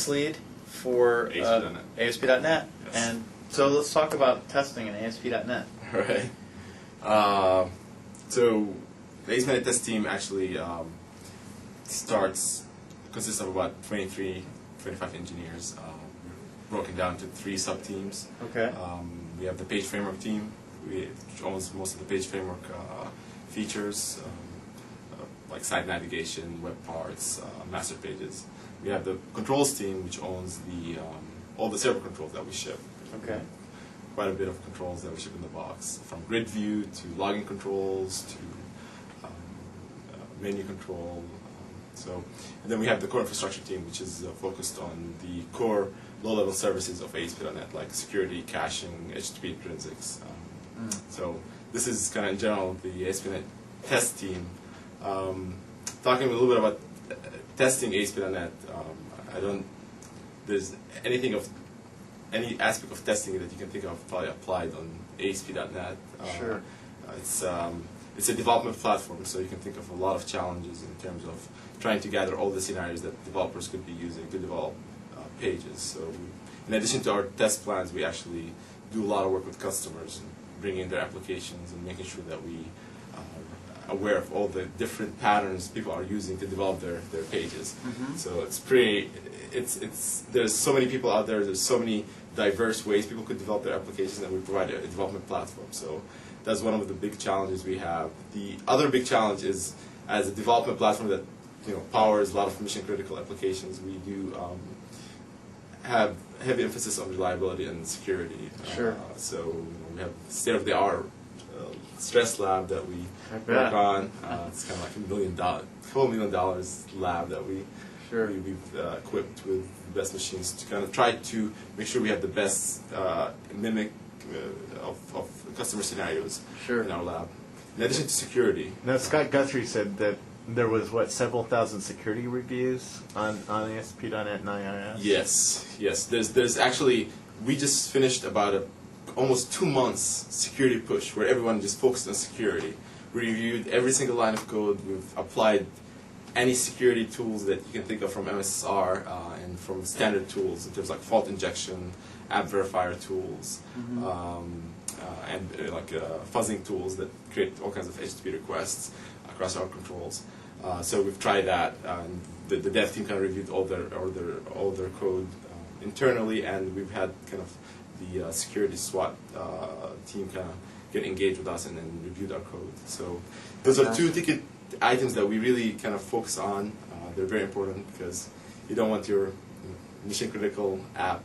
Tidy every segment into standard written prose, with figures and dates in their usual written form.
lead for ASP.NET. Yes. And so let's talk about testing in ASP.NET. All right. So the ASP.NET test team actually consists of about 23, 25 engineers, broken down to 3 sub-teams. Okay. We have the page framework team, which owns most of the page framework features, like site navigation, web parts, master pages. We have the controls team, which owns all the server controls that we ship. Okay. Quite a bit of controls that we ship in the box, from grid view to logging controls to menu control. And then we have the core infrastructure team, which is focused on the core low-level services of ASP.NET, like security, caching, HTTP intrinsics. So this is kind of in general the ASP.NET test team. Talking a little bit about testing ASP.NET, there's any aspect of testing that you can think of probably applied on ASP.NET. Sure. It's a development platform, so you can think of a lot of challenges in terms of trying to gather all the scenarios that developers could be using to develop pages. So in addition to our test plans, we actually do a lot of work with customers, bringing in their applications and making sure that we are aware of all the different patterns people are using to develop their pages. So there's so many people out there's so many diverse ways people could develop their applications, and we provide a development platform. So that's one of the big challenges we have. The other big challenge is, as a development platform that powers a lot of mission-critical applications, we do have heavy emphasis on reliability and security. Sure. So we have state-of-the-art stress lab that we work on. It's kind of like $1 million lab that we've equipped with the best machines to kind of try to make sure we have the best mimic of customer scenarios in our lab. In addition to security. Now, Scott Guthrie said that there was, several thousand security reviews on ASP.NET and IIS? Yes. There's actually, we just finished about almost 2 months security push where everyone just focused on security. We reviewed every single line of code. We've applied any security tools that you can think of from MSR and from standard tools in terms of like fault injection, app verifier tools, and fuzzing tools that create all kinds of HTTP requests across our controls. So we've tried that. The dev team kind of reviewed all their code internally, and we've had kind of the security SWAT team kind of get engaged with us and then reviewed our code. So those are 2 ticket items that we really kind of focus on. They're very important because you don't want your mission-critical app,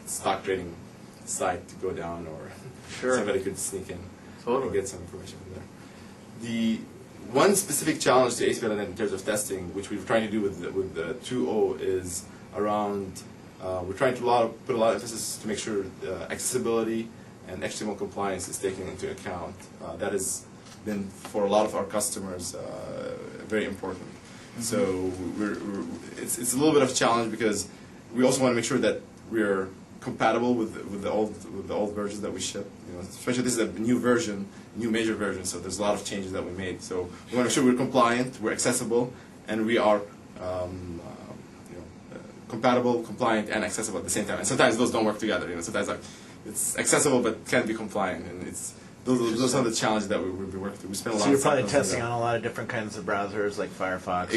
stock trading site to go down, or somebody could sneak in and get some information from there. The one specific challenge to ASP.NET in terms of testing, which we're trying to do with the 2.0, is around we're trying to put a lot of emphasis to make sure accessibility and HTML compliance is taken into account. That has been, for a lot of our customers, very important. So it's a little bit of a challenge because we also want to make sure that we're compatible with the old versions that we ship. Especially this is a new major version, so there's a lot of changes that we made. So we want to make sure we're compliant, we're accessible, and we are compatible, compliant, and accessible at the same time. And sometimes those don't work together. Sometimes it's accessible but can't be compliant, and those are some of the challenges that we've been working through. We spend a lot. So you're probably testing on a lot of different kinds of browsers like Firefox.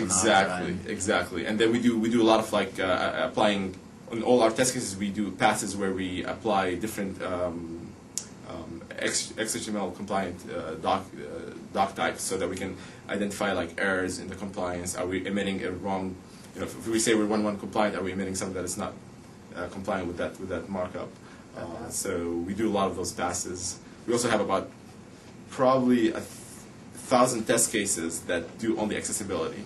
Exactly. And then we do a lot of applying. On all our test cases, we do passes where we apply different XHTML compliant doc types, so that we can identify errors in the compliance. Are we emitting a wrong? If we say we're 1.1 compliant, are we emitting something that is not compliant with that markup? So we do a lot of those passes. We also have about probably 1,000 test cases that do only accessibility.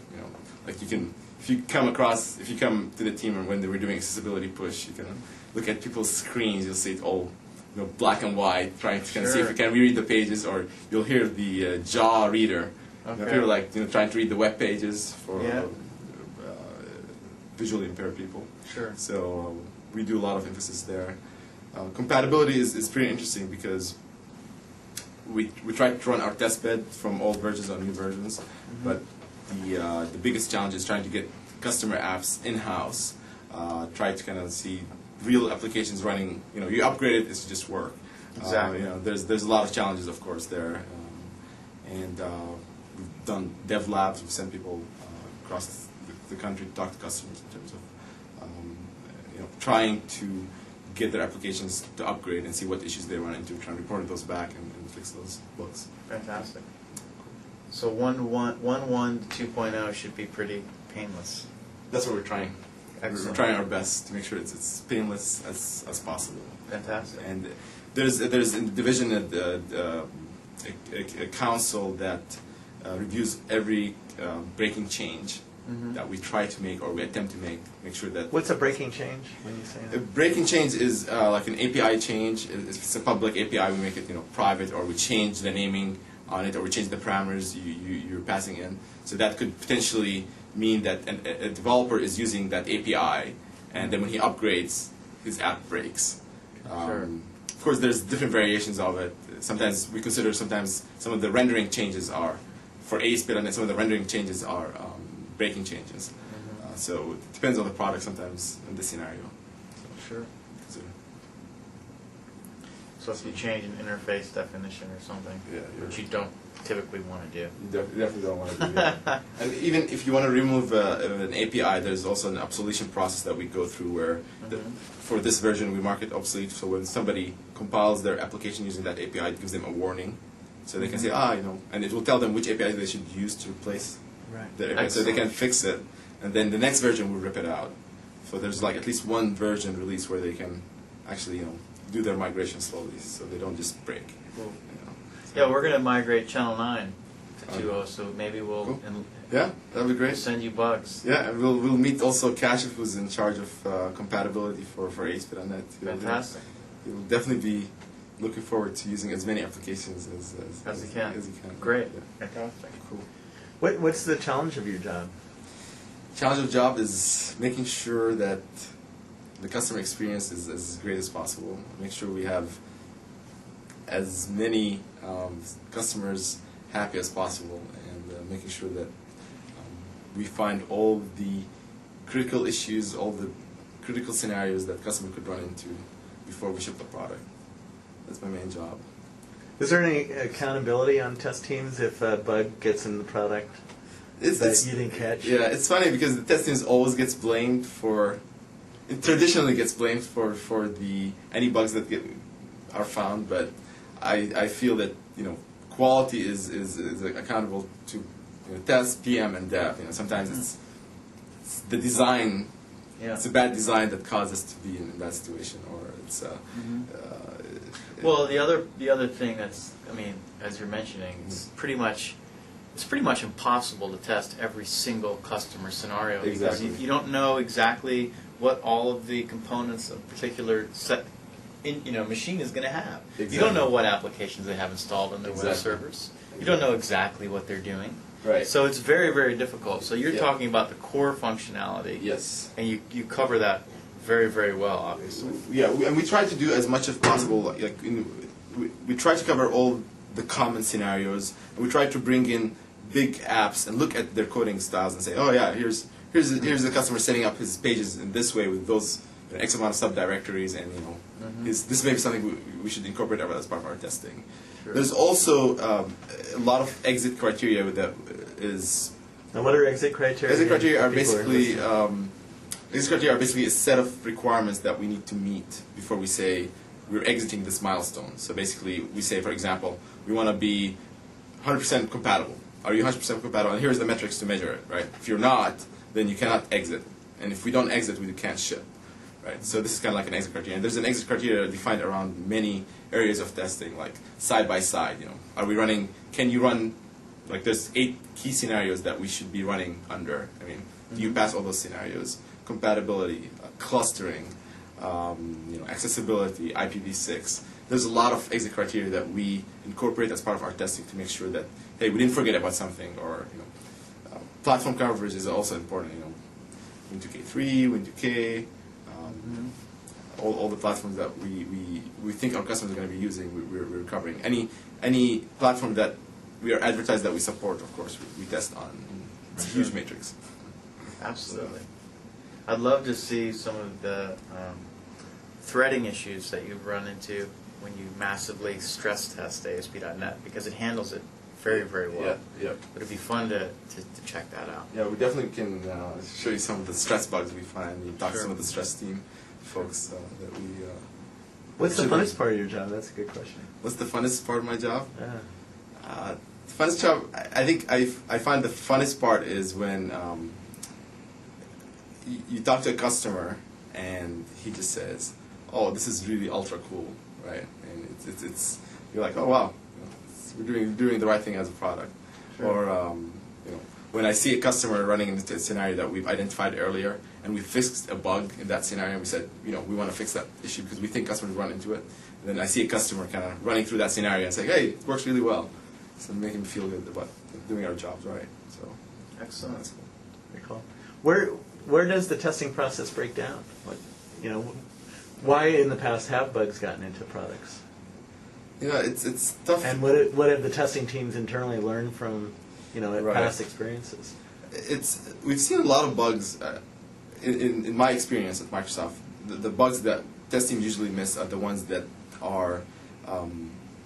If you come to the team and when they were doing accessibility push, you can look at people's screens. You'll see it all, black and white, trying to see if you can reread the pages, or you'll hear the jaw reader. People trying to read the web pages for visually impaired people. So we do a lot of emphasis there. Compatibility is pretty interesting because we try to run our test bed from old versions on new versions, but the biggest challenge is trying to get customer apps in-house try to kind of see real applications running. You upgrade it, it's just work. Exactly. There's a lot of challenges, of course, there, and we've done dev labs. We've sent people across the country to talk to customers in terms of trying to get their applications to upgrade and see what issues they run into, trying to report those back and fix those bugs. Fantastic. So 1.1 to 2.0 should be pretty painless. That's what we're trying. Excellent. We're trying our best to make sure it's painless as possible. Fantastic. And there's in the division a council that reviews every breaking change that we try to make or we attempt to make sure that. What's a breaking change when you say A that? breaking change is like an API change. If it's a public API, we make it private, or we change the naming on it, or we change the parameters you're passing in. So that could potentially mean that a developer is using that API, and then when he upgrades, his app breaks. Sure. Of course, there's different variations of it. Sometimes we consider some of the rendering changes are for ASP.NET. Some of the rendering changes are breaking changes. So it depends on the product sometimes in this scenario. Sure. Consider. So if you change an interface definition or something, which you don't typically want to do. You definitely don't want to do that. And even if you want to remove an API, there's also an obsolescence process that we go through where for this version we mark it obsolete. So when somebody compiles their application using that API, it gives them a warning. So they can say, and it will tell them which API they should use to replace their API. So they can fix it. And then the next version will rip it out. So there's like at least one version release where they can actually do their migration slowly, so they don't just break. Cool. Yeah, we're going to migrate Channel 9 to 2.0, so maybe we'll Cool. Yeah, that'd be great. send you bugs. Yeah, and we'll meet also Kashif, who's in charge of compatibility for ASP.NET. Fantastic. You'll definitely be looking forward to using as many applications As you can. Great. Yeah. Fantastic. Cool. What's the challenge of your job? Challenge of job is making sure that the customer experience is as great as possible. Make sure we have as many customers happy as possible, and making sure that we find all the critical issues, all the critical scenarios that customer could run into before we ship the product. That's my main job. Is there any accountability on test teams if a bug gets in the product that you didn't catch? Yeah, it's funny because the test teams always gets blamed for. It traditionally gets blamed for any bugs that are found, but I feel that quality is accountable to test, PM, and dev. Sometimes it's the design. Yeah. It's a bad design that caused us to be in that situation, or it's. Well, the other thing that's, as you're mentioning, it's pretty much impossible to test every single customer scenario because Exactly. you don't know exactly what all of the components of a particular machine is going to have. Exactly. You don't know what applications they have installed on their web Exactly. servers. You don't know exactly what they're doing. Right. So it's very, very difficult. So you're Yeah. talking about the core functionality. Yes. And you cover that very, very well, obviously. Yeah, and we try to do as much as possible. We try to cover all the common scenarios, and we try to bring in big apps and look at their coding styles and say, oh yeah, here's the customer setting up his pages in this way with those X amount of subdirectories, and this may be something we should incorporate as part of our testing. Sure. There's also a lot of exit criteria that is. And what are exit criteria? Exit criteria are People basically listening. Exit criteria are basically a set of requirements that we need to meet before we say we're exiting this milestone. So basically, we say, for example, we want to be 100% compatible. Are you 100% compatible? And here's the metrics to measure it, right? If you're not, then you cannot exit. And if we don't exit, we can't ship, right? So this is kind of like an exit criteria. And there's an exit criteria defined around many areas of testing, like side by side. Are we running? Can you run? Like there's 8 key scenarios that we should be running under. Do you pass all those scenarios? Compatibility, clustering, accessibility, IPv6. There's a lot of exit criteria that we incorporate as part of our testing to make sure that, hey, we didn't forget about something, or platform coverage is also important. Win2K3, Win2K, all the platforms that we think our customers are going to be using, we're covering. Any platform that we are advertised that we support, of course, we test on. It's a huge matrix. Absolutely. I'd love to see some of the threading issues that you've run into when you massively stress test ASP.NET, because it handles it very, very well. Yeah. But it'd be fun to check that out. Yeah, we definitely can show you some of the stress bugs we find. We talk to Sure. some of the stress team folks that we. What's the actually- funnest part of your job? That's a good question. What's the funnest part of my job? Yeah. The funnest job, I think I find the funnest part is when you talk to a customer and he just says, "Oh, this is really ultra cool," right? And it's you're like, "Oh wow, we're doing the right thing as a product." Sure. Or when I see a customer running into a scenario that we've identified earlier and we fixed a bug in that scenario and we said, we want to fix that issue because we think customers run into it. And then I see a customer kind of running through that scenario and say, "Hey, it works really well." So making me feel good about doing our jobs right. So Excellent. that's cool. Very cool. Where does the testing process break down? Why in the past have bugs gotten into products? It's tough. And what have the testing teams internally learned from Right. past experiences? We've seen a lot of bugs. In my experience at Microsoft, the bugs that test teams usually miss are the ones that are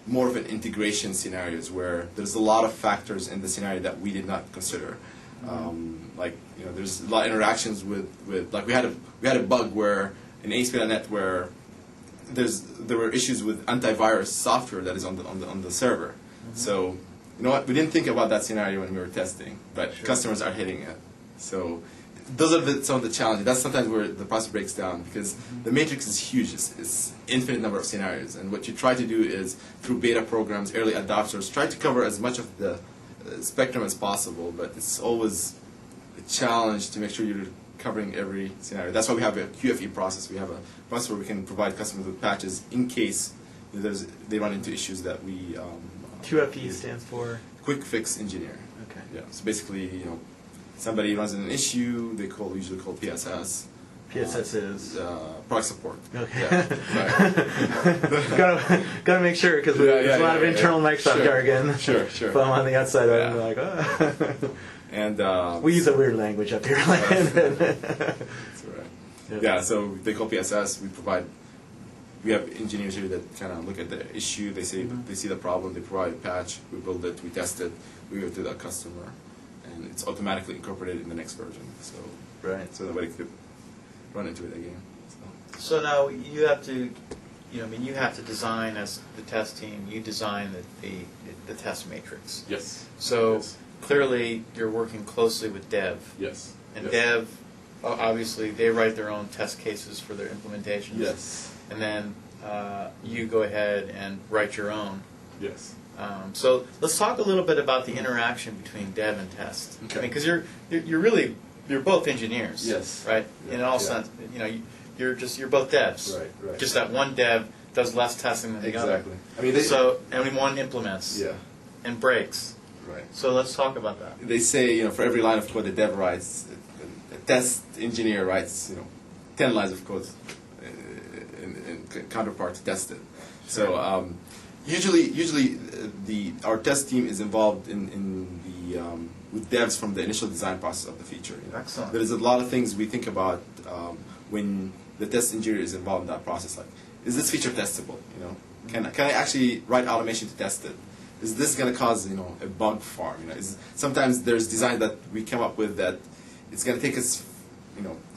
more of an integration scenarios where there's a lot of factors in the scenario that we did not consider. There's a lot of interactions with like we had a bug where in ASP.NET where there were issues with antivirus software that is on the server. So you know what, we didn't think about that scenario when we were testing, but Sure. customers are hitting it. So those are some of the challenges. That's sometimes where the process breaks down because the matrix is huge. It's infinite number of scenarios, and what you try to do is through beta programs, early adopters, try to cover as much of the spectrum as possible. But it's always a challenge to make sure you're covering every scenario. That's why we have a QFE process. We have a process where we can provide customers with patches in case they run into issues that we. QFE stands for? Quick Fix Engineer. Okay. Yeah. So basically, somebody runs into an issue, they usually call PSS. PSS is? Product support. Okay. Yeah, gotta make sure because there's a lot of internal Microsoft Sure. jargon. Sure. If I'm on the outside, Yeah. I'm like, oh. And We use a weird language up here. That's right. Yeah. Yeah, so they call PSS. We have engineers here that kind of look at the issue. They say they see the problem. They provide a patch. We build it. We test it. We give it to the customer, and it's automatically incorporated in the next version. So Right. so nobody could run into it again. So now you have to, you have to design as the test team. You design the test matrix. Yes. So Yes. clearly you're working closely with dev. Yes. And Yes. dev, obviously, they write their own test cases for their implementations. Yes. And then you go ahead and write your own. Yes. So let's talk a little bit about the interaction between dev and test. Okay. Because you're both engineers. Yes. Right. Yeah. In all Yeah. sense, you're both devs. Right. Just that one dev does less testing than the other. Exactly. I mean, And one implements. Yeah. And breaks. Right. So let's talk about that. They say, for every line of code the dev writes, a test engineer writes, 10 lines of code in counterpart to test it. So usually our test team is involved with devs from the initial design process of the feature. Excellent. There's a lot of things we think about when the test engineer is involved in that process. Like, is this feature testable? Can I actually write automation to test it? Is this going to cause a bug farm? Sometimes there's design that we come up with that it's going to take us,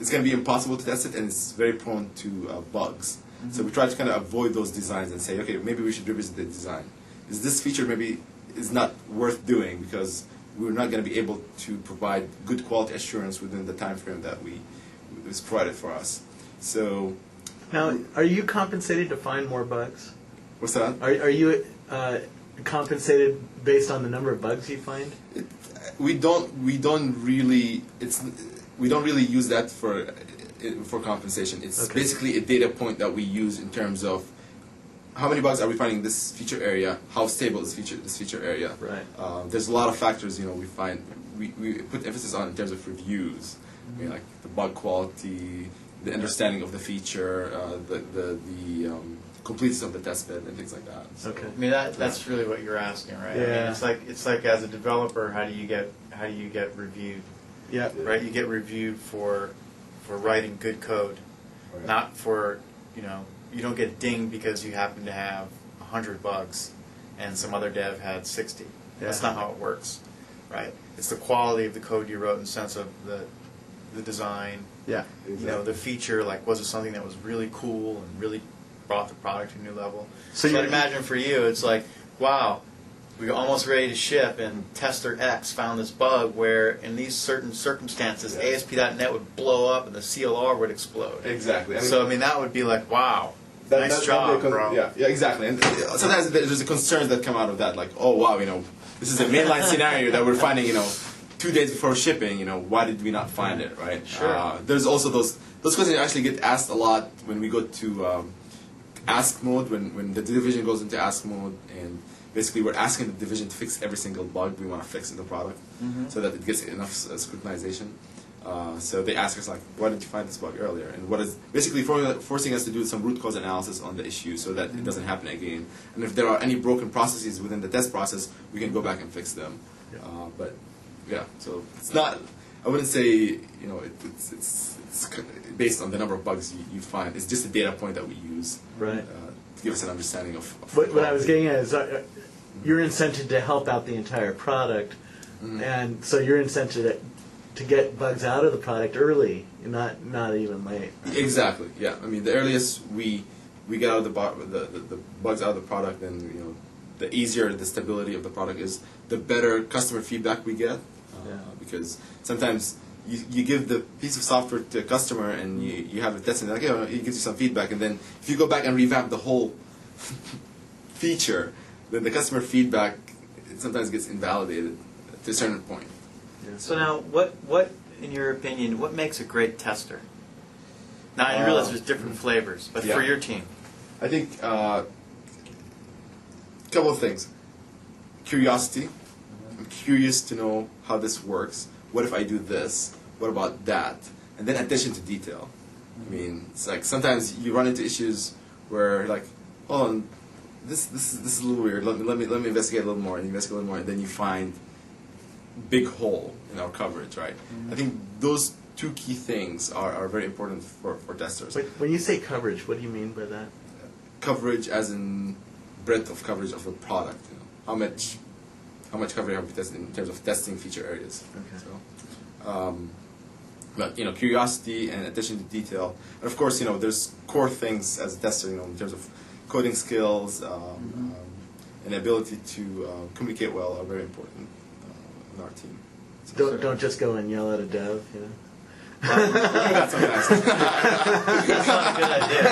it's going to be impossible to test it, and it's very prone to bugs. Mm-hmm. So we try to kind of avoid those designs and say, okay, maybe we should revisit the design. Is this feature maybe is not worth doing because we're not going to be able to provide good quality assurance within the time frame that was provided for us. So Now, are you compensated to find more bugs? what's that? Are you compensated based on the number of bugs you find? We don't really use that for compensation. It's Okay. basically a data point that we use in terms of how many bugs are we finding in this feature area, how stable is this feature area. Right. There's a lot of factors we find we put emphasis on in terms of reviews. I mean, like the bug quality, the understanding of the feature, the completeness of the test bed, and things like that. So, Okay. I mean that's really what you're asking, right? Yeah. I mean, it's like as a developer, how do you get reviewed? Yeah. Right? You get reviewed for for writing good code, Right. not for, you don't get dinged because you happen to have 100 bugs and some other dev had 60. That's not how it works, right? It's the quality of the code you wrote in the sense of the design, Yeah. the feature, like was it something that was really cool and really brought the product to a new level. So So I'd you- imagine for you, it's like, wow, we're almost ready to ship, and tester X found this bug where, in these certain circumstances, Yeah. ASP.NET would blow up and the CLR would explode. Exactly. So, that would be like, wow, nice job, bro. Yeah, exactly. And sometimes there's a concerns that come out of that, like, oh wow, this is a mainline scenario that we're finding, 2 days before shipping. Why did we not find it, right? Sure. There's also those questions actually get asked a lot when we go to ask mode, when the division goes into ask mode, and basically we're asking the division to fix every single bug we want to fix in the product, so that it gets enough scrutinization. So they ask us, like, why didn't you find this bug earlier? And what is basically forcing us to do some root cause analysis on the issue so that it doesn't happen again. And if there are any broken processes within the test process, we can go back and fix them. But yeah, so it's not, I wouldn't say, it's based on the number of bugs you find. It's just a data point that we use Right. to give us an understanding of What I was getting at is you're incented to help out the entire product, and so you're incented to get bugs out of the product early, not even late. Exactly. Yeah. I mean, the earliest we get out of the bugs out of the product, and the easier the stability of the product is, the better customer feedback we get. Because sometimes you give the piece of software to a customer and you have it tested, like, he gives you some feedback, and then if you go back and revamp the whole feature, then the customer feedback sometimes gets invalidated to a certain point. So now, what, in your opinion, what makes a great tester? Now, I realize there's different flavors, but for your team. I think a couple of things. Curiosity. I'm curious to know how this works. What if I do this? What about that? And then attention to detail. I mean, it's like sometimes you run into issues where, like, hold on, this is a little weird. Let me investigate a little more, and investigate a little more, and then you find big hole in our coverage, right? I think those two key things are very important for testers. When you say coverage, what do you mean by that? Coverage as in breadth of coverage of a product. How much coverage have we tested in terms of testing feature areas? Okay. So, but curiosity and attention to detail, and of course, there's core things as a tester, in terms of coding skills and ability to communicate well are very important in our team. So, Don't just go and yell at a dev, well, we do that sometimes. That's not a good idea.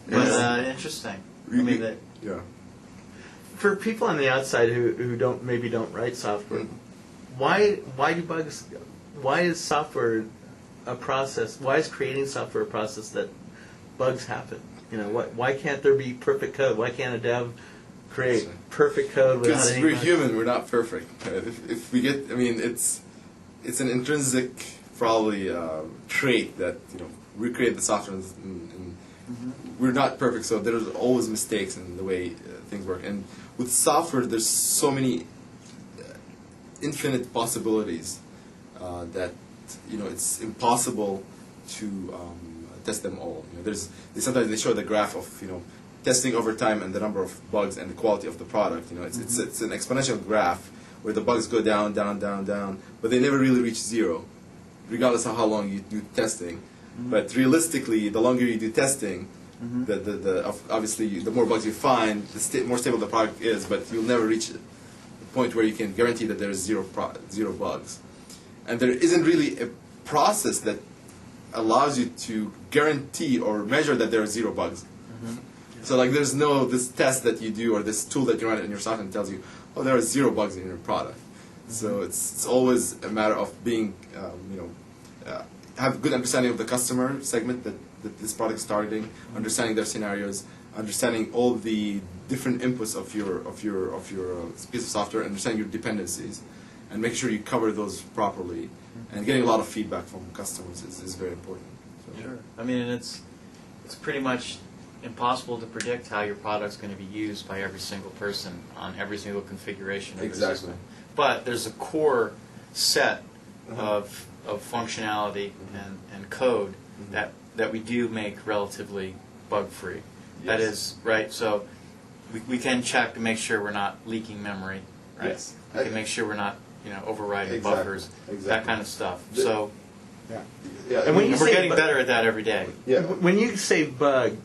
But interesting. I mean, that Yeah. For people on the outside who maybe don't write software, why is software a process? Why is creating software a process that bugs happen? Why can't there be perfect code? Why can't a dev create perfect code without Because any we're bugs? human, we're not perfect. If we get, it's an intrinsic probably trait that we create the software and we're not perfect, so there's always mistakes in the way things work. And with software, there's so many infinite possibilities that it's impossible to test them all. Sometimes they show the graph of testing over time and the number of bugs and the quality of the product. It's an exponential graph where the bugs go down, down, down, down, but they never really reach zero, regardless of how long you do testing. But realistically, the longer you do testing, obviously the more bugs you find, the more stable the product is. But you'll never reach a point where you can guarantee that there is zero bugs. And there isn't really a process that allows you to guarantee or measure that there are zero bugs. So there's no this test that you do or this tool that you run in your software and tells you, oh, there are zero bugs in your product. So it's always a matter of being, have a good understanding of the customer segment that this product is targeting, understanding their scenarios, understanding all the different inputs of your piece of software, understanding your dependencies, and making sure you cover those properly. And getting a lot of feedback from customers is very important. So. Sure. It's pretty much impossible to predict how your product's going to be used by every single person on every single configuration of your system. But there's a core set of of functionality and code that we do make relatively bug-free. That is, right, so we can check to make sure we're not leaking memory, right? Yes. We can make sure we're not, overriding Exactly. buffers, that Exactly. kind of stuff. So Yeah. And when you we're say getting bug- better at that every day. Yeah. When you say bug,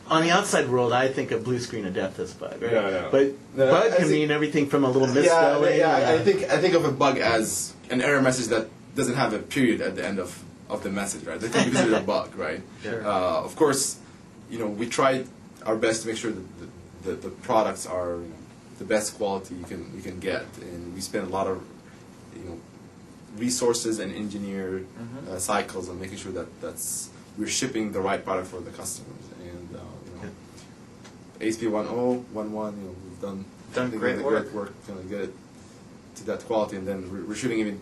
on the outside world, I think of blue screen of death as bug, right? No. But No, bug I can see. mean everything from a little misspelling. I think of a bug as an error message that doesn't have a period at the end of the message, right? They can be considered a bug, right? Sure. Of course, we tried our best to make sure that the products are the best quality you can get, and we spend a lot of resources and engineer cycles on making sure that we're shipping the right product for the customers. And ASP 10, 11, we've done Great work. to get it to that quality, and then we're shooting even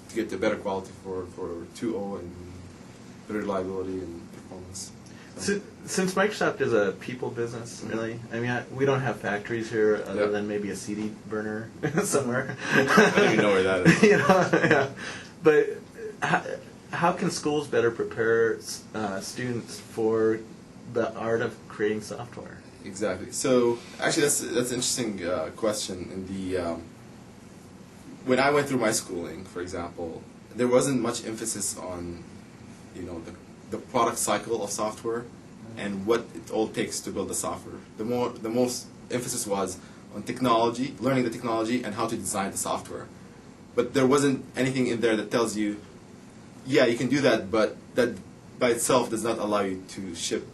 to get the better quality for 2.0 and better reliability and performance. So, since Microsoft is a people business, really, I mean, we don't have factories here other Yep. than maybe a CD burner somewhere. I don't even know where that is. Yeah. But how can schools better prepare students for the art of creating software? Exactly. So actually, that's an interesting question. In the when I went through my schooling, for example, there wasn't much emphasis on the product cycle of software and what it all takes to build the software. The most emphasis was on technology, learning the technology, and how to design the software. But there wasn't anything in there that tells you, yeah, you can do that, but that by itself does not allow you to ship,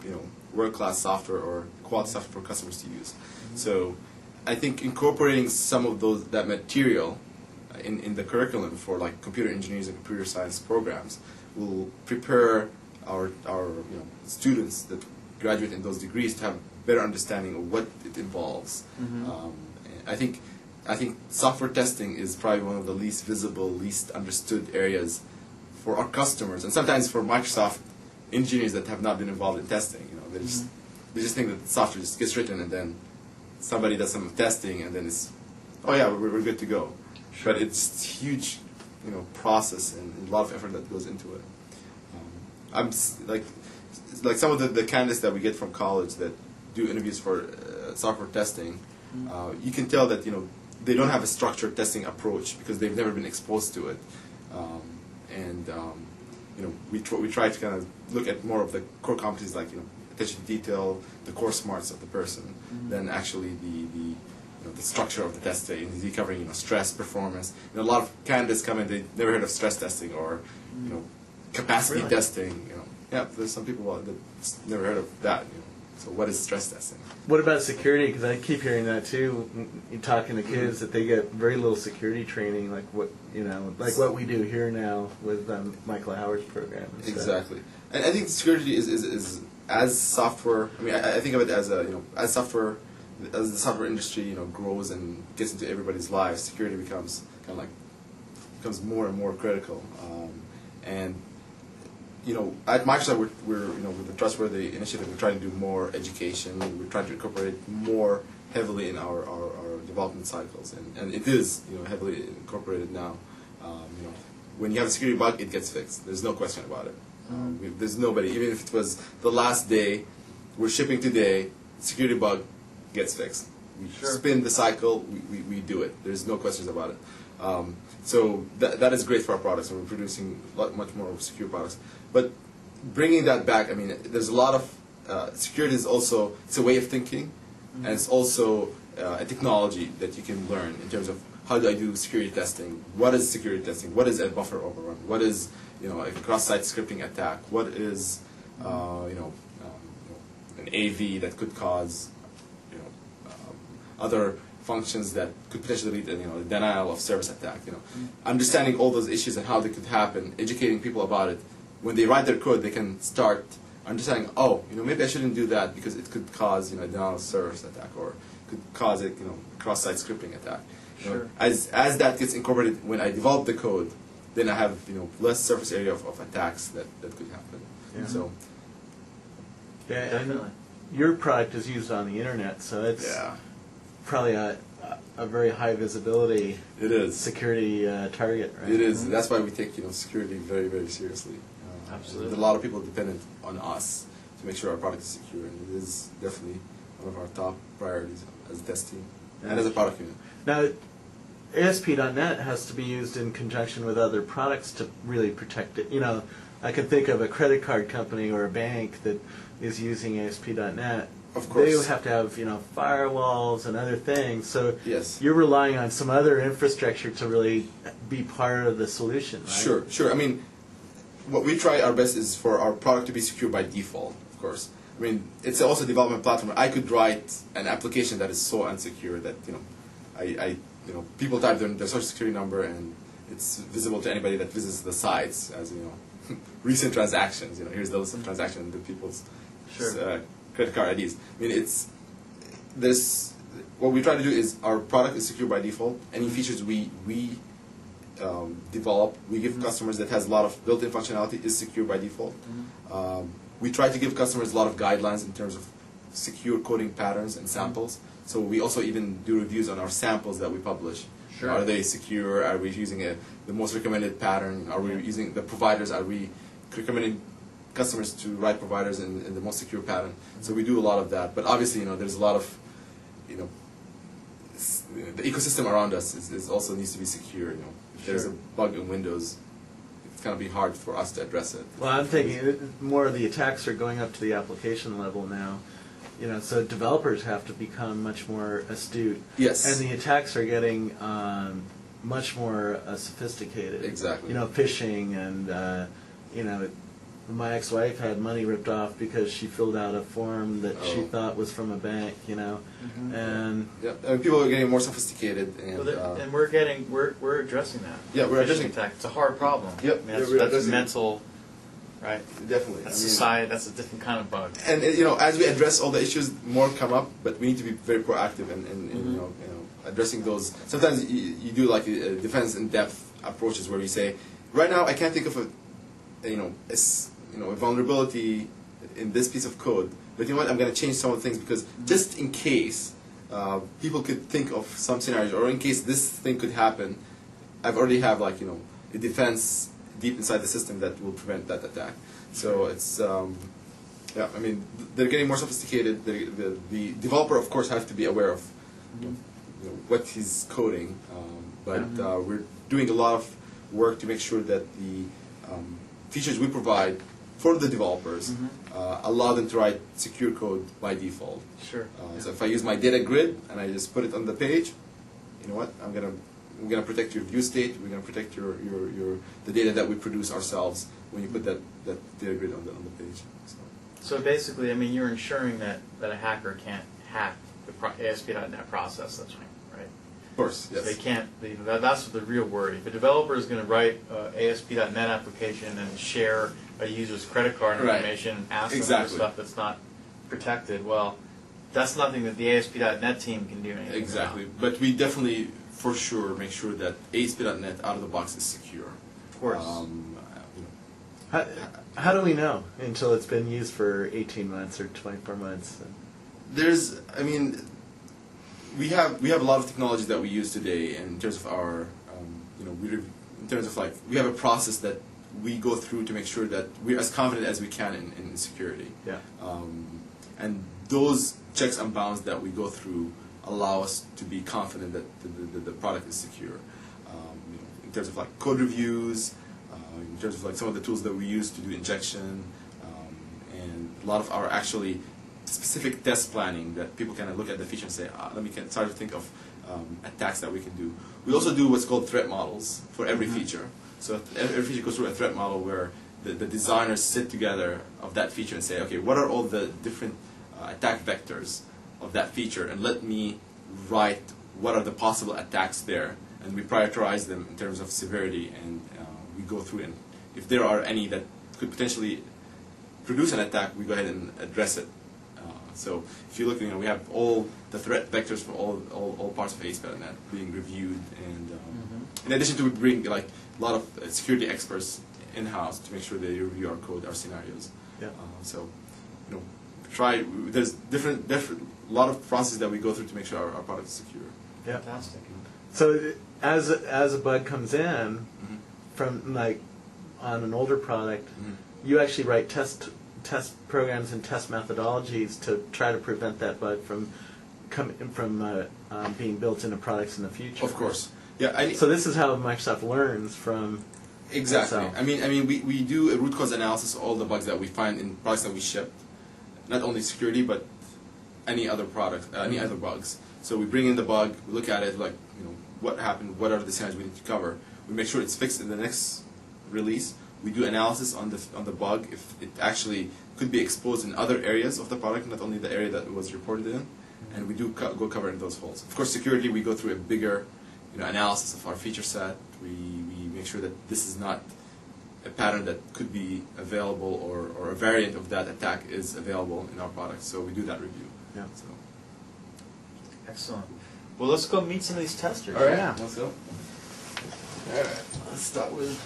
world-class software or quality software for customers to use. So I think incorporating some of that material in the curriculum for like computer engineering and computer science programs will prepare our students that graduate in those degrees to have better understanding of what it involves. I think software testing is probably one of the least visible, least understood areas for our customers, and sometimes for Microsoft engineers that have not been involved in testing. They just think that the software just gets written and then somebody does some testing and then it's, oh yeah, we're good to go. But it's huge, process and a lot of effort that goes into it. Like some of the candidates that we get from college that do interviews for software testing, you can tell that they don't have a structured testing approach because they've never been exposed to it, we try to kind of look at more of the core competencies like attention to detail, the core smarts of the person, than actually the structure of the test. Is he covering stress, performance? A lot of candidates come in, they never heard of stress testing or capacity Really? testing. Yeah, there's some people that never heard of that. So what is stress testing? What about security? Because I keep hearing that too. You talking to kids that they get very little security training, like what what we do here now with Michael Howard's program. And stuff. Exactly, and I think security is as software. I mean, I think of it as as software. As the software industry grows and gets into everybody's lives, security becomes more and more critical. And at Microsoft, we're with the Trustworthy Initiative, we're trying to do more education. We're trying to incorporate more heavily in our development cycles, and it is heavily incorporated now. When you have a security bug, it gets fixed. There's no question about it. There's nobody, even if it was the last day, we're shipping today, security bug gets fixed. We spin the cycle, we do it. There's no questions about it. So that is great for our products, and we're producing much more secure products. But bringing that back, I mean, there's a lot of security is also, it's a way of thinking, and it's also a technology that you can learn in terms of how do I do security testing, what is security testing, what is a buffer overrun, what is a cross-site scripting attack, what is an AV that could cause other functions that could potentially lead to the denial of service attack. Understanding all those issues and how they could happen, educating people about it. When they write their code, they can start understanding. Oh, maybe I shouldn't do that because it could cause a denial of service attack, or could cause a cross-site scripting attack. As that gets incorporated when I develop the code, then I have less surface area of attacks that could happen. Yeah. So Yeah, and your product is used on the internet, so it's probably a a very high visibility It is. security target, right? It is. That's why we take security very, very seriously. Absolutely. There's a lot of people dependent on us to make sure our product is secure, and it is definitely one of our top priorities as a test team and as a product unit. Now, ASP.NET has to be used in conjunction with other products to really protect it. I can think of a credit card company or a bank that is using ASP.NET. Of course. They would have to have, firewalls and other things. So Yes. you're relying on some other infrastructure to really be part of the solution, right? Sure. I mean, what we try our best is for our product to be secure by default, of course. I mean, it's also a development platform. I could write an application that is so unsecure that, people type their social security number and it's visible to anybody that visits the sites as, recent transactions. Here's the list of transactions and people's credit card IDs. I mean, what we try to do is our product is secure by default. Any features we develop, we give customers that has a lot of built-in functionality is secure by default. We try to give customers a lot of guidelines in terms of secure coding patterns and samples. So we also even do reviews on our samples that we publish. Sure. Are they secure? Are we using the most recommended pattern? Are we using the providers? Are we recommending customers to write providers in the most secure pattern? So we do a lot of that. But obviously, there's a lot of, the ecosystem around us is also needs to be secure. If there's a bug in Windows, it's going to be hard for us to address it. Well, I'm thinking more of the attacks are going up to the application level now. So developers have to become much more astute. Yes. And the attacks are getting much more sophisticated. Exactly. Phishing and, my ex-wife had money ripped off because she filled out a form that she thought was from a bank, and people are getting more sophisticated, and and we're addressing that. Yeah, we're addressing attack. It's a hard problem. Yep. I mean, We're that's addressing mental, right? definitely. That's society. That's a different kind of bug. And as we address all the issues, more come up, but we need to be very proactive in addressing those. Sometimes you do like a defense in depth approaches where you say, right now I can't think of a vulnerability in this piece of code, but I'm going to change some of the things because just in case people could think of some scenarios, or in case this thing could happen, I've already have a defense deep inside the system that will prevent that attack. So it's I mean, they're getting more sophisticated. The developer, of course, has to be aware of what he's coding, but we're doing a lot of work to make sure that the features we provide for the developers allow them to write secure code by default. Sure. So if I use my data grid and I just put it on the page, we're gonna protect your view state. We're gonna protect the data that we produce ourselves when you put that data grid on the page. So basically, I mean, you're ensuring that a hacker can't hack the ASP.NET process. That's right. Of course, yes. So they can't. That's the real worry. If a developer is going to write an ASP.NET application and share a user's credit card information and ask them for stuff that's not protected, well, that's nothing that the ASP.NET team can do anything Exactly. about. But we definitely, for sure, make sure that ASP.NET out of the box is secure. Of course. How do we know until it's been used for 18 months or 24 months? We have a lot of technology that we use today in terms of our, we have a process that we go through to make sure that we're as confident as we can in security. Yeah. And those checks and bounds that we go through allow us to be confident that the product is secure. In terms of code reviews, in terms of some of the tools that we use to do injection, and a lot of our actually specific test planning that people can look at the feature and say, let me start to think of attacks that we can do. We also do what's called threat models for every feature. So every feature goes through a threat model where the designers sit together of that feature and say, okay, what are all the different attack vectors of that feature, and let me write what are the possible attacks there, and we prioritize them in terms of severity, and we go through, and if there are any that could potentially produce an attack, we go ahead and address it. So if you look, we have all the threat vectors for all parts of ASP.NET being reviewed, and in addition to we bring a lot of security experts in-house to make sure they review our code, our scenarios. Yeah. There's different lot of processes that we go through to make sure our product is secure. Yeah. Fantastic. So as a bug comes in from like on an older product, you actually write test programs and test methodologies to try to prevent that bug from being built into products in the future. Of course. Yeah. So this is how Microsoft learns from. Exactly. itself. I mean, we do a root cause analysis of all the bugs that we find in products that we ship, not only security but any other product, any other bugs. So we bring in the bug, we look at it, like what happened, what are the scenarios we need to cover. We make sure it's fixed in the next release. We do analysis on the bug if it actually could be exposed in other areas of the product, not only the area that it was reported in, and we do go cover in those holes. Of course, security, we go through a bigger analysis of our feature set. We make sure that this is not a pattern that could be available or a variant of that attack is available in our product. So we do that review. Yeah. So. Excellent. Well, let's go meet some of these testers. All right. Yeah. Let's go. All right. Let's start with.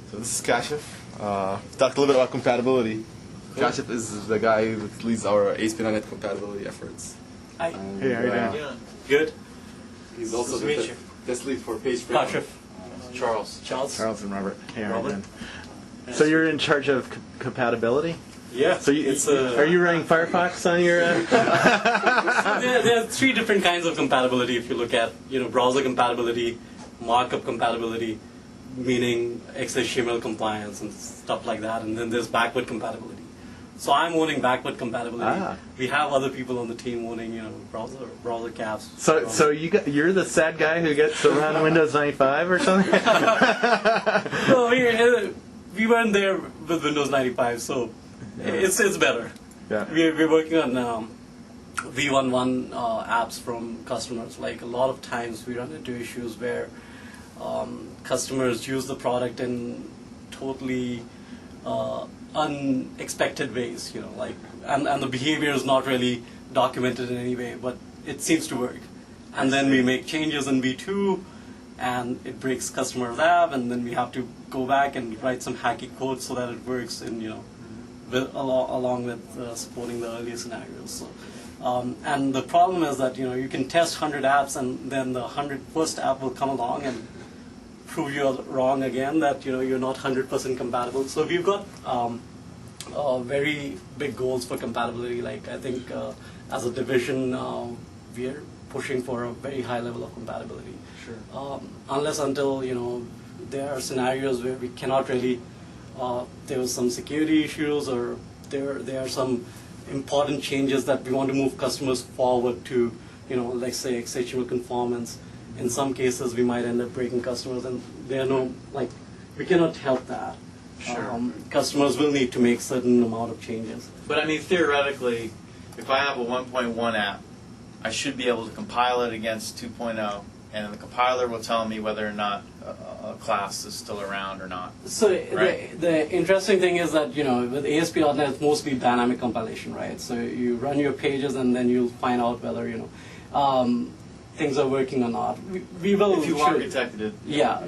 So this is Kashif. Talked a little bit about compatibility. Cool. Kashif is the guy who leads our ASP.NET compatibility efforts. Hi. Hey, how are you doing? Good. He's also Nice to meet you. test lead for Page Framework. Kashif. Charles. Charles and Robert. Hey, how are you Robert. doing? So you're in charge of compatibility? Yeah. So are you running Firefox on your? There are three different kinds of compatibility. If you look at browser compatibility, markup compatibility, meaning XHTML compliance and stuff like that, and then there's backward compatibility. So I'm owning backward compatibility. We have other people on the team owning browser caps. So you're the sad guy who gets to run Windows 95 or something? No, we weren't there with Windows 95, so it's better. Yeah. We're working on V11 apps from customers. Like a lot of times we run into issues where customers use the product in totally unexpected ways, and the behavior is not really documented in any way, but it seems to work. And then we make changes in V2, and it breaks customer lab, and then we have to go back and write some hacky code so that it works in, along with supporting the earlier scenarios. So, and the problem is that you can test 100 apps, and then the 101st app will come along and prove you're wrong again, that you're not 100% compatible. So we've got very big goals for compatibility. Like I think as a division, we're pushing for a very high level of compatibility. Sure. Unless until there are scenarios where we cannot really. There was some security issues, or there are some important changes that we want to move customers forward to. Let's say XHTML conformance. In some cases, we might end up breaking customers, and we cannot help that. Sure. Customers will need to make certain amount of changes. But I mean, theoretically, if I have a 1.1 app, I should be able to compile it against 2.0, and the compiler will tell me whether or not a class is still around or not. So Right. the interesting thing is that with ASP.NET it's mostly dynamic compilation, right? So you run your pages and then you'll find out whether things are working or not. We will. If you architected it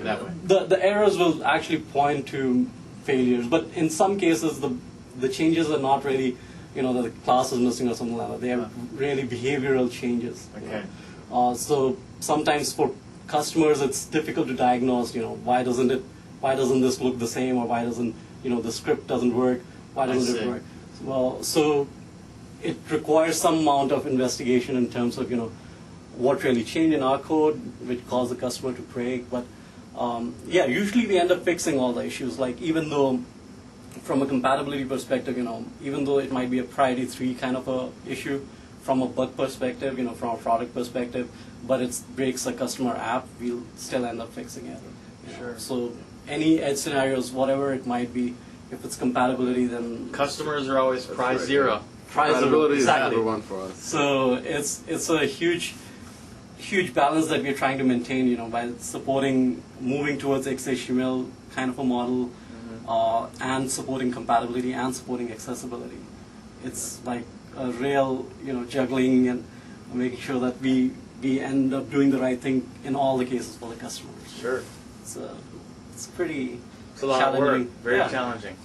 that way. The errors will actually point to failures, but in some cases the changes are not really that the class is missing or something like that. They are really behavioral changes. Okay. So sometimes for customers it's difficult to diagnose. Why doesn't this look the same, or why doesn't the script doesn't work? Why doesn't it work? Well, so it requires some amount of investigation in terms of what really changed in our code, which caused the customer to break. But usually we end up fixing all the issues. Like even though, from a compatibility perspective, even though it might be a priority 3 kind of a issue, from a bug perspective, from a product perspective, but it breaks a customer app, we'll still end up fixing it. Sure. So any edge scenarios, whatever it might be, if it's compatibility, then Customers are always prize zero. Compatibility is exactly. number one for us. So it's a huge balance that we're trying to maintain, by supporting moving towards XHTML kind of a model, and supporting compatibility and supporting accessibility. It's like a real, juggling and making sure that we end up doing the right thing in all the cases for the customers. Sure. It's pretty It's a lot of work. challenging. Very Yeah. challenging.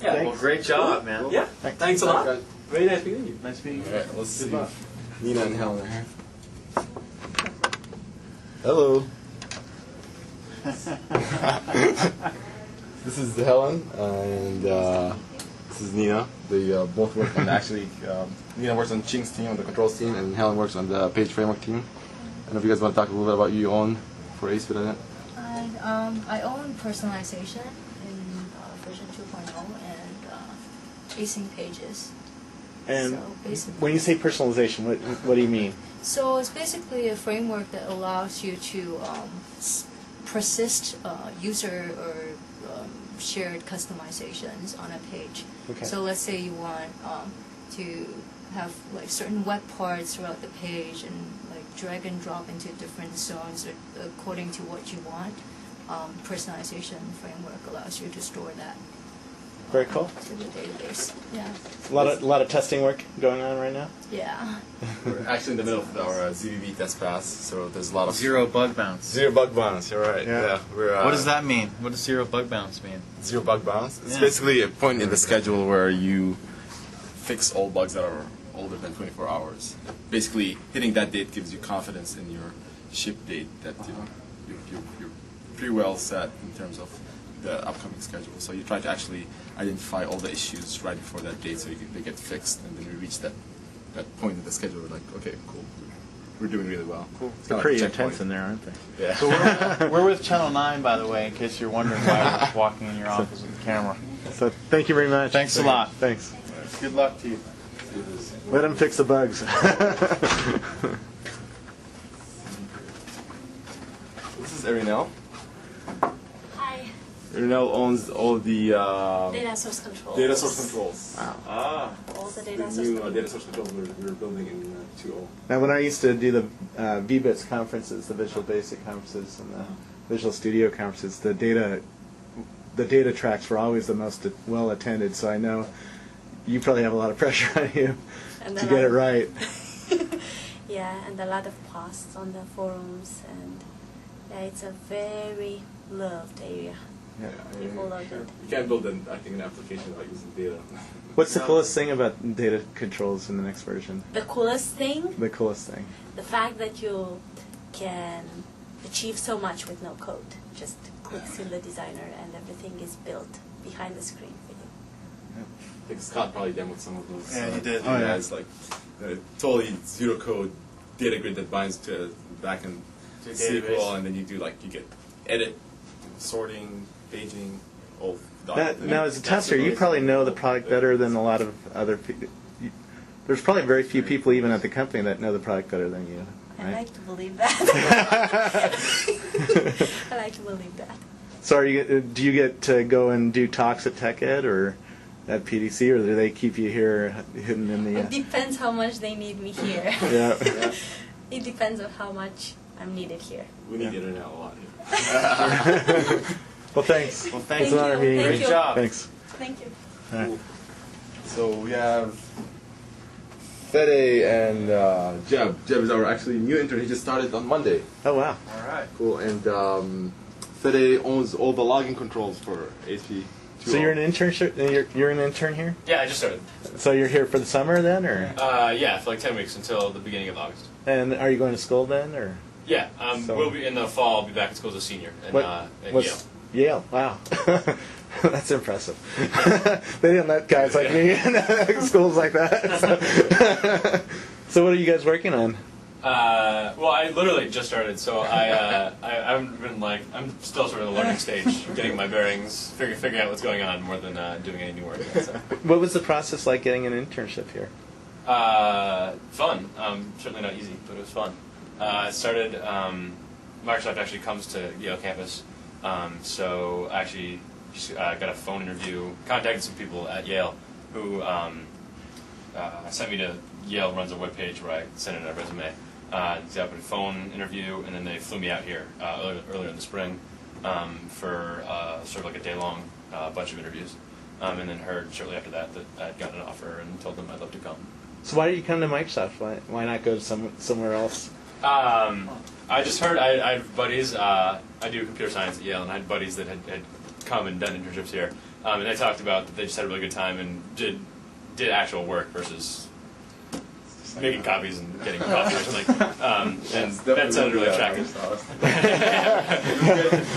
Yeah. Well, great job, man. Yeah. Thanks a lot. Thanks, guys. Very nice meeting you. Nice meeting you. All right, let's see. luck. Nina and Helen are here. Hello. This is Helen and this is Nina. They both work on actually. Nina works on Ching's team, on the controls team, and Helen works on the page framework team. I don't know if you guys want to talk a little bit about you own for ASP.NET. I own personalization in version 2.0 and async pages. And So basically, when you say personalization, what do you mean? so it's basically a framework that allows you to persist user or shared customizations on a page. Okay. So let's say you want to have like certain web parts throughout the page and like drag and drop into different zones according to what you want. Personalization framework allows you to store that. Very cool. To the database. Yeah. A lot of testing work going on right now. Yeah. We're actually in the middle of our ZBB test pass, so there's a lot of Zero bug bounce. Zero bug bounce. You're right. Yeah. We're, What does that mean? What does zero bug bounce mean? Zero bug bounce. It's Yeah. basically a point in the schedule where you fix all bugs that are older than 24 hours. Basically, hitting that date gives you confidence in your ship date that you're pretty well set in terms of the upcoming schedule. So you try to actually identify all the issues right before that date so they get fixed, and then we reach that point in the schedule. We're like, okay, cool, we're doing really well. Cool. It's They're kinda pretty like a intense checkpoint. in there, aren't they? Yeah. So we're with Channel 9, by the way, in case you're wondering why we're walking in your office with the camera. So thank you very much. Thanks a lot. Thanks. Good luck to you. Let them fix the bugs. This is Erinel. Hi. Erinel owns all the Data source control. data source controls. Ah. All the The data source new control. data source controls we're building in 2.0. Now, when I used to do the VBITS conferences, the Visual Basic conferences, and the Visual Studio conferences, the data tracks were always the most well attended. So I know you probably have a lot of pressure on you And to a get lot it of- right. Yeah, and a lot of posts on the forums, and yeah, it's a very loved area. Yeah. People love it. You can't build an application without using data. What's the coolest thing about data controls in the next version? The coolest thing, The coolest thing. the fact that you can achieve so much with no code. Just clicks in the designer and everything is built behind the screen for you. I think Scott probably demoed some of those. Yeah, he did. Oh, yeah. It's like totally zero code data grid that binds to backend To a SQL, database. and then you do like you get edit, sorting, paging, all. Now, as a tester, you probably know the product better than a lot of other people. There's probably very few people even at the company that know the product better than you. I Right? like to believe that. I like to believe that. So, do you get to go and do talks at Tech Ed or at PDC, or do they keep you here hidden in the? It depends how much they need me here. Yeah. It depends on how much I'm needed here. We need internet a lot here. Well, thanks. Well, It's thank an honor you. meeting you. Thank Great you. job. Thanks. Thank you. All right. Cool. So we have Fede and Jeb. Jeb is our actually new intern. He just started on Monday. Oh wow. All right. Cool. And Fede owns all the logging controls for ASP. So you're an internship. You're an intern here. Yeah, I just started. So you're here for the summer then, or? Yeah, for like 10 weeks until the beginning of August. And are you going to school then, or? Yeah, So- we'll be in the fall. I'll be back at school as a senior at Yale. What's Yale? Wow. That's impressive. They didn't let guys like me in schools like that. So what are you guys working on? Well, I literally just started, so I've been like, I'm still sort of in the learning stage, getting my bearings, figuring out what's going on more than doing any new work yet. So. What was the process like getting an internship here? Fun. Certainly not easy, but it was fun. It started, Microsoft actually comes to Yale campus, so I actually got a phone interview, contacted some people at Yale who sent me to Yale runs a webpage where I sent in a resume. Set up a phone interview, and then they flew me out here earlier in the spring for sort of like a day-long bunch of interviews. And then heard shortly after that I'd gotten an offer and told them I'd love to come. So why did you come to Microsoft? Why not go to somewhere else? I just heard, I have buddies, I do computer science at Yale, and I had buddies that had come and done internships here. And they talked about that they just had a really good time and did did actual work versus making copies and getting coffee or something. And that sounded really attractive.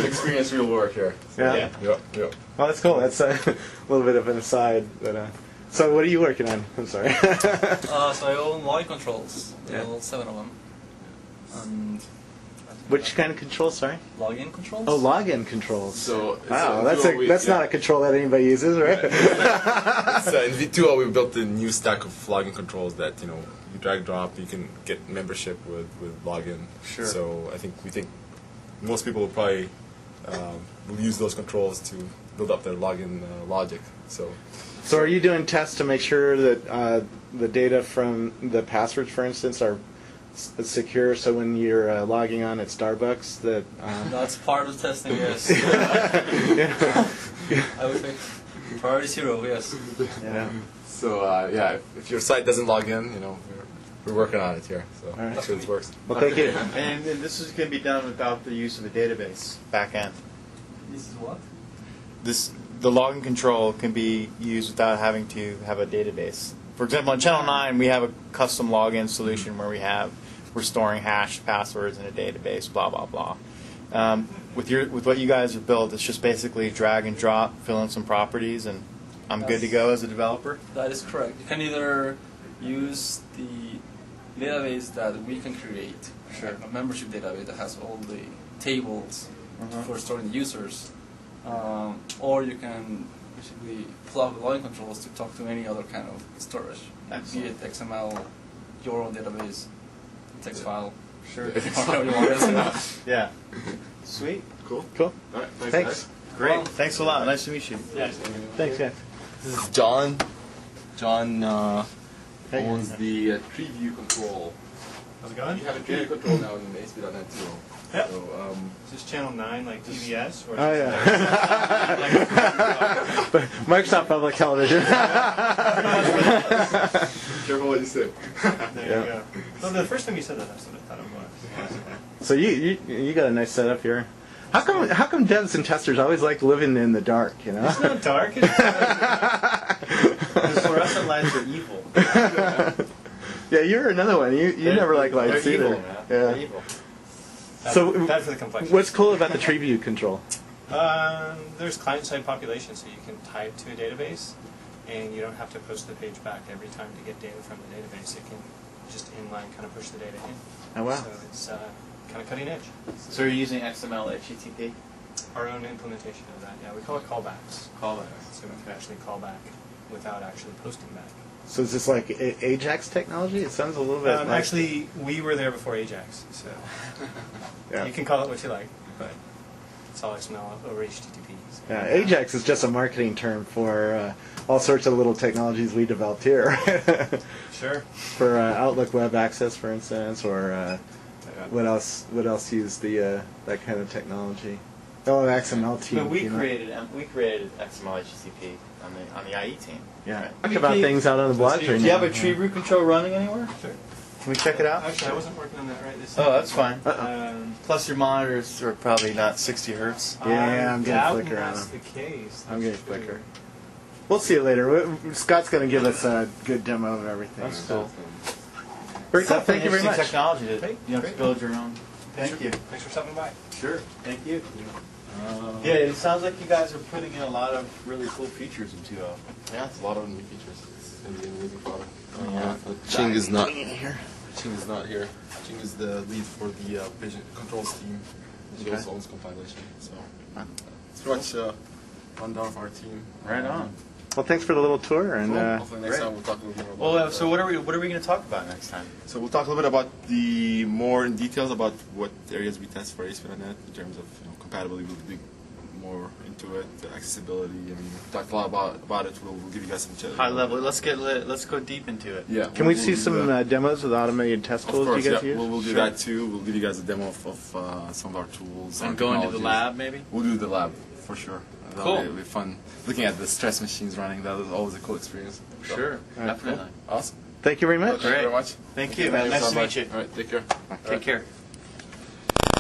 Experience real work here. Yeah. Yep. Well, that's cool. That's a little bit of an aside. But, so what are you working on? I'm sorry. So I own login controls. Yeah. All 7 of them. And Which kind of control? Sorry. login controls. Oh, login controls. So Wow, that's not a control that anybody uses, right? So in V2 we built a new stack of login controls that you drag drop. You can get membership with login. Sure. So we think most people will probably will use those controls to build up their login logic. So So are you doing tests to make sure that the data from the passwords, for instance, are secure? So when you're logging on at Starbucks, that That's part of testing, yes. I would say priority 0, yes. yeah. So if your site doesn't log in, we're working on it here. So right. make sure it works. Well, thank you. And this is going to be done without the use of a database back end. This is what? The login control can be used without having to have a database. For example, on Channel 9, we have a custom login solution where we're storing hashed passwords in a database, blah, blah, blah. With what you guys have built, it's just basically drag and drop, fill in some properties, and I'm good to go as a developer. That is correct. You can either use the database that we can create, Sure. a membership database that has all the tables for storing the users, or you can basically plug login controls to talk to any other kind of storage, be it XML, your own database, text file, Sure. whatever you want. Yeah. Sweet. Cool. Cool. All right. Thanks. Great. Well, Thanks a lot. Nice to meet you. Thanks, guys. This is John. John Hey. owns the tree view control. How's it going? You have a tree view control now in ASP.NET too. Yep. So, Is this channel 9 like PBS? Or Oh yeah. Microsoft Public Television. careful what you say. There Yeah. you go. Well, the first time you said that, that's what I thought it was. So you got a nice setup here. How come devs and testers always like living in the dark? It's not dark. It's The fluorescent lights are evil. Yeah, you're another one. You never like lights They're either. evil, man. Yeah. They're evil. So bad for the complexion. what's cool about the tree view control? There's client-side population, so you can type to a database, and you don't have to post the page back every time to get data from the database. It can just inline kind of push the data in. Oh wow. So it's kind of cutting edge. So you're using XML HTTP? Our own implementation of that. Yeah, we call it callbacks. Callbacks. So we can actually call back without actually posting back. So is this like Ajax technology? It sounds a little bit. Like, Actually, we were there before Ajax, so yeah. you can call it what you like, but it's all XML over HTTP. So. Yeah, Ajax is just a marketing term for all sorts of little technologies we developed here. Sure. For Outlook Web Access, for instance, or what else? What else used the that kind of technology? Oh, XML team. But we created XML HTTP on the IE team. Yeah. Right. Talk about things out on the blog. Do you have a tree root control running anywhere? Sure. Can we check it out? Actually, I wasn't working on that right this Oh, that's fine. Um, Plus your monitors are probably not 60 hertz. Yeah, I'm getting doubt flicker on that's them. the case. I'm getting That's true. flicker. We'll see you later. Scott's going to give us a good demo of everything. That's cool. Very cool. Thank you very much. Technology to Great, you have to great. build your own. Thank Sure. you. Thanks for stopping by. Sure. Thank you. Yeah, it sounds like you guys are putting in a lot of really cool features in 2.0. Yeah, it's a lot of new features. It's going to be an amazing product. Yeah. Ching is not here. Ching is not here. Ching is the lead for the vision controls team. He also owns compilation. So it's pretty much rundown of our team. Right on. Well, thanks for the little tour, and Hopefully next great. time we'll talk a little more about. Well, so what are we going to talk about next time? So we'll talk a little bit about the more in details about what areas we test for ASP.NET in terms of compatibility. We'll dig more into it, the accessibility. I mean, we talked a lot about it. We'll give you guys some High level. Let's go deep into it. Yeah. can we see some demos with automated test Of tools course, you guys yeah. use? We'll do that too. We'll give you guys a demo of some of our tools. our And go into the technologies. lab, maybe. We'll do the lab for sure. Cool. That'll be fun. Looking at the stress machines running, that was always a cool experience. So, Sure. All right, Definitely. Awesome. Thank you very much. Thank you very much. Thank you. Thanks Nice so to much. meet you. All right, take care. Take care.